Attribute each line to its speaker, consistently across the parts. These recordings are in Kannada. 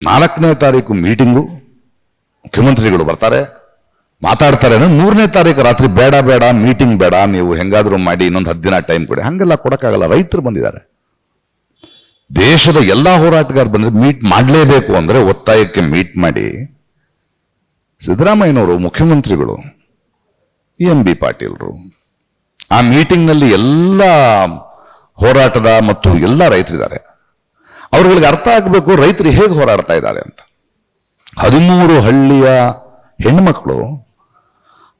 Speaker 1: 4ನೇ ತಾರೀಕು ಮೀಟಿಂಗು, ಮುಖ್ಯಮಂತ್ರಿಗಳು ಬರ್ತಾರೆ, ಮಾತಾಡ್ತಾರೆ. 3ನೇ ತಾರೀಕು ರಾತ್ರಿ ಬೇಡ ಬೇಡ ಮೀಟಿಂಗ್ ಬೇಡ, ನೀವು ಹೆಂಗಾದ್ರೂ ಮಾಡಿ ಇನ್ನೊಂದು 10 ದಿನ ಟೈಮ್ ಕೊಡಿ. ಹಂಗೆಲ್ಲ ಕೊಡಕ್ಕಾಗಲ್ಲ. ರೈತರು ಬಂದಿದ್ದಾರೆ, ದೇಶದ ಎಲ್ಲಾ ಹೋರಾಟಗಾರರು ಬಂದ್ರೆ ಮೀಟ್ ಮಾಡಲೇಬೇಕು ಅಂದ್ರೆ ಒತ್ತಾಯಕ್ಕೆ ಮೀಟ್ ಮಾಡಿ ಸಿದ್ದರಾಮಯ್ಯನವರು, ಮುಖ್ಯಮಂತ್ರಿಗಳು, ಎಂ ಬಿ ಪಾಟೀಲ್ರು ಆ ಮೀಟಿಂಗ್ನಲ್ಲಿ ಎಲ್ಲ ಹೋರಾಟದ ಮತ್ತು ಎಲ್ಲ ರೈತರಿದ್ದಾರೆ. ಅವ್ರಗಳಿಗೆ ಅರ್ಥ ಆಗಬೇಕು ರೈತರು ಹೇಗೆ ಹೋರಾಡ್ತಾ ಇದ್ದಾರೆ ಅಂತ. 13 ಹಳ್ಳಿಯ ಹೆಣ್ಮಕ್ಳು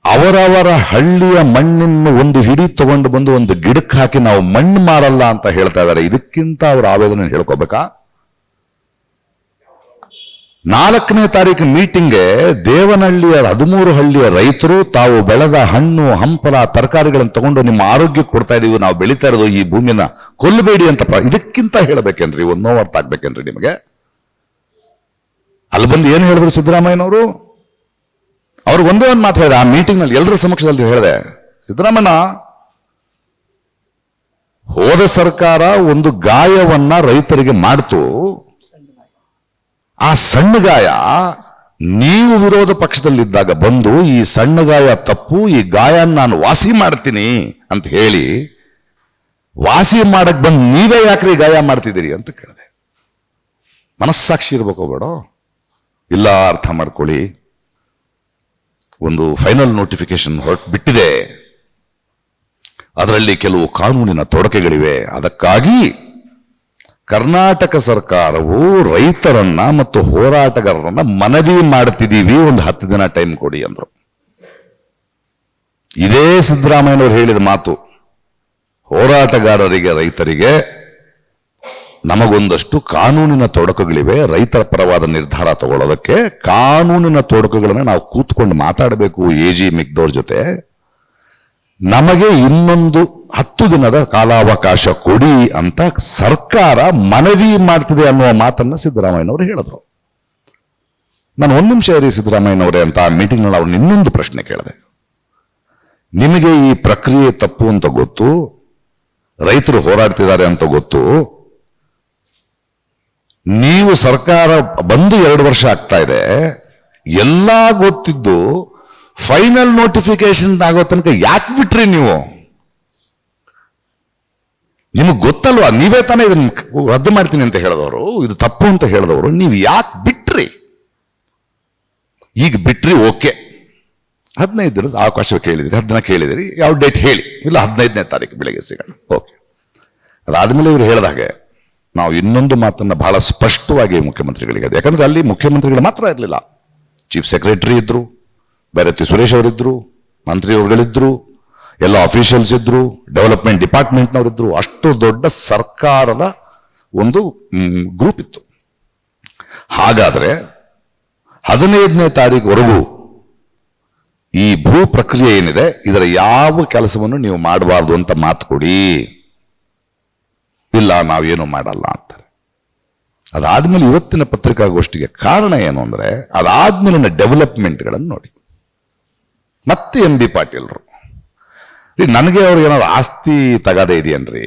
Speaker 1: ಅವರವರ ಹಳ್ಳಿಯ ಮಣ್ಣನ್ನು ಒಂದು ಹಿಡಿ ತಗೊಂಡು ಬಂದು ಒಂದು ಗಿಡಕ್ಕೆ ಹಾಕಿ ನಾವು ಮಣ್ಣು ಮಾರಲ್ಲ ಅಂತ ಹೇಳ್ತಾ ಇದ್ದಾರೆ. ಇದಕ್ಕಿಂತ ಅವರ ಆವೇದನೆ ಹೇಳ್ಕೋಬೇಕಾ? 4ನೇ ತಾರೀಕು ಮೀಟಿಂಗ್ಗೆ ದೇವನಹಳ್ಳಿಯ 13 ಹಳ್ಳಿಯ ರೈತರು ತಾವು ಬೆಳೆದ ಹಣ್ಣು ಹಂಪಲ ತರಕಾರಿಗಳನ್ನು ತಗೊಂಡು ನಿಮ್ಮ ಆರೋಗ್ಯಕ್ಕೆ ಕೊಡ್ತಾ ಇದೀವಿ, ನಾವು ಬೆಳೀತಾ ಇರೋದು ಈ ಭೂಮಿನ ಕೊಲ್ಲಬೇಡಿ ಅಂತ. ಇದಕ್ಕಿಂತ ಹೇಳಬೇಕೇನ್ರಿ? ಒಂದು ನೋವು ಅರ್ಥ ಆಗ್ಬೇಕೇನ್ರಿ ನಿಮಗೆ? ಅಲ್ಲಿ ಬಂದು ಏನು ಹೇಳಿದ್ರು ಸಿದ್ದರಾಮಯ್ಯನವರು? ಅವ್ರಿಗೆ ಒಂದೇ ಒಂದು ಮಾತ್ರ ಹೇಳಿದೆ ಆ ಮೀಟಿಂಗ್ ನಲ್ಲಿ, ಎಲ್ಲರ ಸಮಕ್ಷದಲ್ಲಿ ಹೇಳಿದೆ, ಸಿದ್ದರಾಮಯ್ಯ, ಹೋದ ಸರ್ಕಾರ ಒಂದು ಗಾಯವನ್ನ ರೈತರಿಗೆ ಮಾಡ್ತು, ಆ ಸಣ್ಣ ಗಾಯ ನೀವು ವಿರೋಧ ಪಕ್ಷದಲ್ಲಿದ್ದಾಗ ಬಂದು ಈ ಸಣ್ಣ ಗಾಯ ತಪ್ಪು, ಈ ಗಾಯ ನಾನು ವಾಸಿ ಮಾಡ್ತೀನಿ ಅಂತ ಹೇಳಿ ವಾಸಿ ಮಾಡಕ್ ಬಂದು ನೀವೇ ಯಾಕ್ರಿ ಗಾಯ ಮಾಡ್ತಿದ್ದೀರಿ ಅಂತ ಕೇಳಿದೆ. ಮನಸ್ಸಾಕ್ಷಿ ಇರ್ಬೇಕು ಬೇಡ? ಇಲ್ಲ, ಅರ್ಥ ಮಾಡ್ಕೊಳ್ಳಿ, ಒಂದು ಫೈನಲ್ ನೋಟಿಫಿಕೇಶನ್ ಬಿಟ್ಟಿದೆ, ಅದರಲ್ಲಿ ಕೆಲವು ಕಾನೂನಿನ ತೊಡಕೆಗಳಿವೆ, ಅದಕ್ಕಾಗಿ ಕರ್ನಾಟಕ ಸರ್ಕಾರವು ರೈತರನ್ನ ಮತ್ತು ಹೋರಾಟಗಾರರನ್ನ ಮನವಿ ಮಾಡ್ತಿದ್ದೀವಿ, ಒಂದು 10 ದಿನ ಟೈಮ್ ಕೊಡಿ ಅಂದ್ರು. ಇದೇ ಸಿದ್ದರಾಮಯ್ಯನವರು ಹೇಳಿದ ಮಾತು. ಹೋರಾಟಗಾರರಿಗೆ, ರೈತರಿಗೆ ನಮಗೊಂದಷ್ಟು ಕಾನೂನಿನ ತೊಡಕುಗಳಿವೆ, ರೈತರ ಪರವಾದ ನಿರ್ಧಾರ ತಗೊಳ್ಳೋದಕ್ಕೆ ಕಾನೂನಿನ ತೊಡಕುಗಳನ್ನ ನಾವು ಕೂತ್ಕೊಂಡು ಮಾತಾಡಬೇಕು ಎಜಿ ಮಿಗ್ದವ್ರ ಜೊತೆ. ನಮಗೆ ಇನ್ನೊಂದು 10 ದಿನದ ಕಾಲಾವಕಾಶ ಕೊಡಿ ಅಂತ ಸರ್ಕಾರ ಮನವಿ ಮಾಡ್ತಿದೆ ಅನ್ನುವ ಮಾತನ್ನ ಸಿದ್ದರಾಮಯ್ಯನವರು ಹೇಳಿದ್ರು. ನಾನು 1 ನಿಮಿಷ ಇರಿ ಸಿದ್ದರಾಮಯ್ಯನವರೇ ಅಂತ ಆ ಮೀಟಿಂಗ್ ನಲ್ಲಿ ಅವ್ರನ್ನ ಇನ್ನೊಂದು ಪ್ರಶ್ನೆ ಕೇಳಿದೆ. ನಿಮಗೆ ಈ ಪ್ರಕ್ರಿಯೆ ತಪ್ಪು ಅಂತ ಗೊತ್ತು, ರೈತರು ಹೋರಾಡ್ತಿದ್ದಾರೆ ಅಂತ ಗೊತ್ತು, ನೀವು ಸರ್ಕಾರ ಬಂದು 2 ವರ್ಷ ಆಗ್ತಾ ಇದೆ, ಎಲ್ಲ ಗೊತ್ತಿದ್ದು ಫೈನಲ್ ನೋಟಿಫಿಕೇಶನ್ ಆಗೋ ತನಕ ಯಾಕೆ ಬಿಟ್ರಿ ನೀವು? ನಿಮಗೆ ಗೊತ್ತಲ್ವಾ, ನೀವೇ ತಾನೇ ಇದನ್ನ ರದ್ದು ಮಾಡ್ತೀನಿ ಅಂತ ಹೇಳಿದವರು, ಇದು ತಪ್ಪು ಅಂತ ಹೇಳಿದವರು, ನೀವು ಯಾಕೆ ಬಿಟ್ರಿ? ಈಗ ಬಿಟ್ರಿ, ಓಕೆ, 15 ದಿನದ ಅವಕಾಶ ಕೇಳಿದಿರಿ, 10 ದಿನ ಕೇಳಿದಿರಿ, ಯಾವ ಡೇಟ್ ಹೇಳಿ, ಇಲ್ಲ 15ನೇ ತಾರೀಕು ಬೆಳಿಗ್ಗೆ ಸಿಗೋಣ, ಓಕೆ. ಅದಾದ್ಮೇಲೆ ಇವರು ಹೇಳಿದ ಹಾಗೆ ನಾವು ಇನ್ನೊಂದು ಮಾತನ್ನ ಬಹಳ ಸ್ಪಷ್ಟವಾಗಿ ಮುಖ್ಯಮಂತ್ರಿಗಳಿಗೆ, ಯಾಕಂದ್ರೆ ಅಲ್ಲಿ ಮುಖ್ಯಮಂತ್ರಿಗಳು ಮಾತ್ರ ಇರಲಿಲ್ಲ, ಚೀಫ್ ಸೆಕ್ರೆಟರಿ ಇದ್ರು, ಬೇರೆ ಸುರೇಶ್ ಅವರಿದ್ರು, ಮಂತ್ರಿಯವರುಗಳಿದ್ರು, ಎಲ್ಲ ಅಫಿಷಿಯಲ್ಸ್ ಇದ್ರು, ಡೆವಲಪ್ಮೆಂಟ್ ಡಿಪಾರ್ಟ್ಮೆಂಟ್ನವರಿದ್ರು, ಅಷ್ಟು ದೊಡ್ಡ ಸರ್ಕಾರದ ಒಂದು ಗ್ರೂಪ್ ಇತ್ತು. ಹಾಗಾದ್ರೆ 15ನೇ ತಾರೀಕುವರೆಗೂ ಈ ಭೂ ಪ್ರಕ್ರಿಯೆ ಏನಿದೆ ಇದರ ಯಾವ ಕೆಲಸವನ್ನು ನೀವು ಮಾಡಬಾರ್ದು ಅಂತ ಮಾತು ಕೊಡಿ. ಇಲ್ಲ, ನಾವೇನು ಮಾಡಲ್ಲ ಅಂತಾರೆ. ಅದಾದ್ಮೇಲೆ ಇವತ್ತಿನ ಪತ್ರಿಕಾಗೋಷ್ಠಿಗೆ ಕಾರಣ ಏನು ಅಂದ್ರೆ, ಅದಾದ್ಮೇಲಿನ ಡೆವಲಪ್ಮೆಂಟ್ಗಳನ್ನು ನೋಡಿ. ಮತ್ತೆ ಎಂ ಬಿ ಪಾಟೀಲ್ರು, ನನಗೆ ಅವ್ರಿಗೆ ಏನಾದ್ರು ಆಸ್ತಿ ತಗಾದೆ ಇದೆಯನ್ರಿ,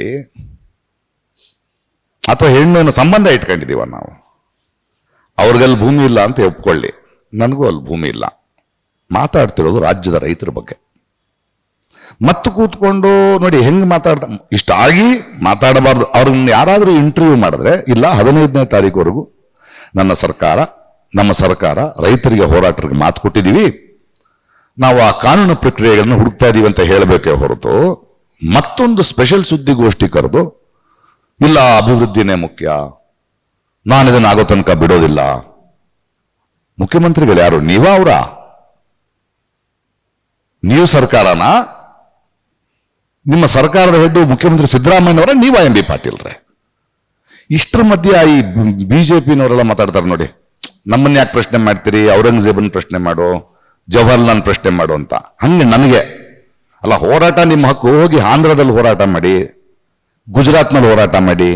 Speaker 1: ಅಥವಾ ಹೆಣ್ಣು ಸಂಬಂಧ ಇಟ್ಕೊಂಡಿದೀವ ನಾವು? ಅವ್ರಿಗಲ್ಲಿ ಭೂಮಿ ಇಲ್ಲ ಅಂತ ಒಪ್ಕೊಳ್ಳಿ, ನನಗೂ ಅಲ್ಲಿ ಭೂಮಿ ಇಲ್ಲ. ಮಾತಾಡ್ತಿರೋದು ರಾಜ್ಯದ ರೈತರ ಬಗ್ಗೆ. ಮತ್ತು ಕೂತ್ಕೊಂಡು ನೋಡಿ ಹೆಂಗ್ ಮಾತಾಡ್ತಾ, ಇಷ್ಟಾಗಿ ಮಾತಾಡಬಾರ್ದು. ಅವ್ರನ್ನ ಯಾರಾದ್ರೂ ಇಂಟರ್ವ್ಯೂ ಮಾಡಿದ್ರೆ, ಇಲ್ಲ 15ನೇ ತಾರೀಕುವರೆಗೂ ನಮ್ಮ ಸರ್ಕಾರ ರೈತರಿಗೆ, ಹೋರಾಟರಿಗೆ ಮಾತು ಕೊಟ್ಟಿದ್ದೀವಿ, ನಾವು ಆ ಕಾನೂನು ಪ್ರಕ್ರಿಯೆಗಳನ್ನು ಹುಡುಕ್ತಾ ಇದೀವಿ ಅಂತ ಹೇಳಬೇಕೇ ಹೊರತು ಮತ್ತೊಂದು ಸ್ಪೆಷಲ್ ಸುದ್ದಿಗೋಷ್ಠಿ ಕರೆದು, ಇಲ್ಲ ಅಭಿವೃದ್ಧಿನೇ ಮುಖ್ಯ, ನಾನು ಇದನ್ನ ಆಗೋ ತನಕ ಬಿಡೋದಿಲ್ಲ. ಮುಖ್ಯಮಂತ್ರಿಗಳು ಯಾರು? ನೀವ ಅವರ? ನೀವು ಸರ್ಕಾರನ? ನಿಮ್ಮ ಸರ್ಕಾರದ ಹೆಡ್ ಮುಖ್ಯಮಂತ್ರಿ ಸಿದ್ದರಾಮಯ್ಯನವರ, ನೀವ ಎಂ ಬಿ ಪಾಟೀಲ್ರೆ? ಇಷ್ಟರ ಮಧ್ಯೆ ಈ ಬಿಜೆಪಿನವರೆಲ್ಲ ಮಾತಾಡ್ತಾರೆ ನೋಡಿ, ನಮ್ಮನ್ನ ಯಾಕೆ ಪ್ರಶ್ನೆ ಮಾಡ್ತೀರಿ, ಔರಂಗಜೇಬನ್ ಪ್ರಶ್ನೆ ಮಾಡೋ, ಜವಾಹರ್ಲಾಲ್ ಪ್ರಶ್ನೆ ಮಾಡು ಅಂತ. ಹಂಗೆ ನನಗೆ ಅಲ್ಲ, ಹೋರಾಟ ನಿಮ್ಮ ಹಕ್ಕು, ಹೋಗಿ ಆಂಧ್ರದಲ್ಲಿ ಹೋರಾಟ ಮಾಡಿ, ಗುಜರಾತ್ನಲ್ಲಿ ಹೋರಾಟ ಮಾಡಿ.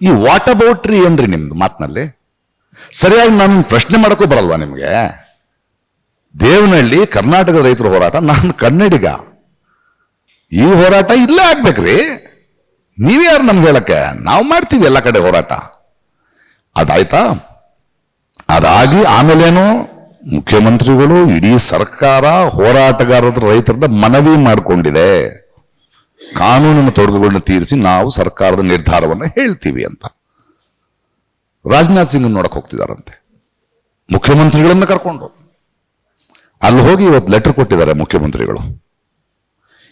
Speaker 1: ಈ ವಾಟ್ ಅಬೌಟ್ರಿ ಏನ್ರಿ ನಿಮ್ದು ಮಾತಿನಲ್ಲಿ? ಸರಿಯಾಗಿ ನಾನು ಪ್ರಶ್ನೆ ಮಾಡೋಕ್ಕೂ ಬರಲ್ವಾ ನಿಮಗೆ? ದೇವನಹಳ್ಳಿ ಕರ್ನಾಟಕದ ರೈತರ ಹೋರಾಟ, ನಾನು ಕನ್ನಡಿಗ, ಈ ಹೋರಾಟ ಇಲ್ಲೇ ಆಗ್ಬೇಕ್ರಿ. ನೀವ್ಯಾರು ನಮ್ಗೆ ಹೇಳಕ್ಕೆ? ನಾವು ಮಾಡ್ತೀವಿ ಎಲ್ಲ ಕಡೆ ಹೋರಾಟ. ಅದಾಯ್ತಾ? ಅದಾಗಿ ಆಮೇಲೇನು ಮುಖ್ಯಮಂತ್ರಿಗಳು ಇಡೀ ಸರ್ಕಾರ ಹೋರಾಟಗಾರರ ರೈತರನ್ನ ಮನವಿ ಮಾಡಿಕೊಂಡಿದೆ, ಕಾನೂನಿನ ತೊಡಕುಗಳನ್ನ ತೀರಿಸಿ ನಾವು ಸರ್ಕಾರದ ನಿರ್ಧಾರವನ್ನು ಹೇಳ್ತೀವಿ ಅಂತ. ರಾಜನಾಥ್ ಸಿಂಗ್ ನೋಡಕ್ ಹೋಗ್ತಿದಾರಂತೆ ಮುಖ್ಯಮಂತ್ರಿಗಳನ್ನ ಕರ್ಕೊಂಡು. ಅಲ್ಲಿ ಹೋಗಿ ಇವತ್ತು ಲೆಟರ್ ಕೊಟ್ಟಿದ್ದಾರೆ ಮುಖ್ಯಮಂತ್ರಿಗಳು.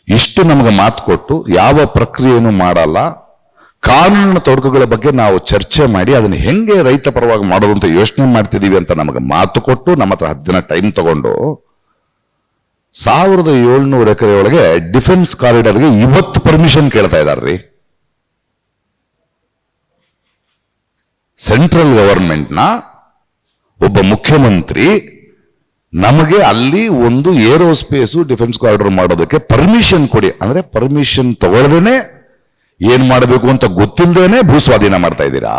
Speaker 1: ಇಷ್ಟು ನಮಗೆ ಮಾತು ಕೊಟ್ಟು ಯಾವ ಪ್ರಕ್ರಿಯೆಯನ್ನು ಮಾಡಲ್ಲ, ಕಾನೂನಿನ ತೊಡಕುಗಳ ಬಗ್ಗೆ ನಾವು ಚರ್ಚೆ ಮಾಡಿ ಅದನ್ನ ಹೆಂಗೆ ರೈತ ಪರವಾಗಿ ಮಾಡೋದು ಅಂತ ಯೋಚನೆ ಮಾಡ್ತಿದೀವಿ ಅಂತ ನಮಗೆ ಮಾತು ಕೊಟ್ಟು ನಮ್ಮ ಹತ್ರ 10 ದಿನ ಟೈಮ್ ತಗೊಂಡು 1700 ಎಕರೆ ಒಳಗೆ ಡಿಫೆನ್ಸ್ ಕಾರಿಡಾರ್ಗೆ ಇವತ್ತು ಪರ್ಮಿಷನ್ ಕೇಳ್ತಾ ಇದಾರ್ರಿ. ಸೆಂಟ್ರಲ್ ಗವರ್ಮೆಂಟ್ನ ಒಬ್ಬ ಮುಖ್ಯಮಂತ್ರಿ ನಮಗೆ ಅಲ್ಲಿ ಒಂದು ಏರೋಸ್ಪೇಸ್ ಡಿಫೆನ್ಸ್ ಕಾರಿಡಾರ್ ಮಾಡೋದಕ್ಕೆ ಪರ್ಮಿಷನ್ ಕೊಡಿ ಅಂದ್ರೆ ಪರ್ಮಿಷನ್ ತಗೊಳ್ದೇನೆ ಏನ್ ಮಾಡಬೇಕು ಅಂತ ಗೊತ್ತಿಲ್ಲದೇನೆ ಭೂಸ್ವಾಧೀನ ಮಾಡ್ತಾ ಇದ್ದೀರಾ?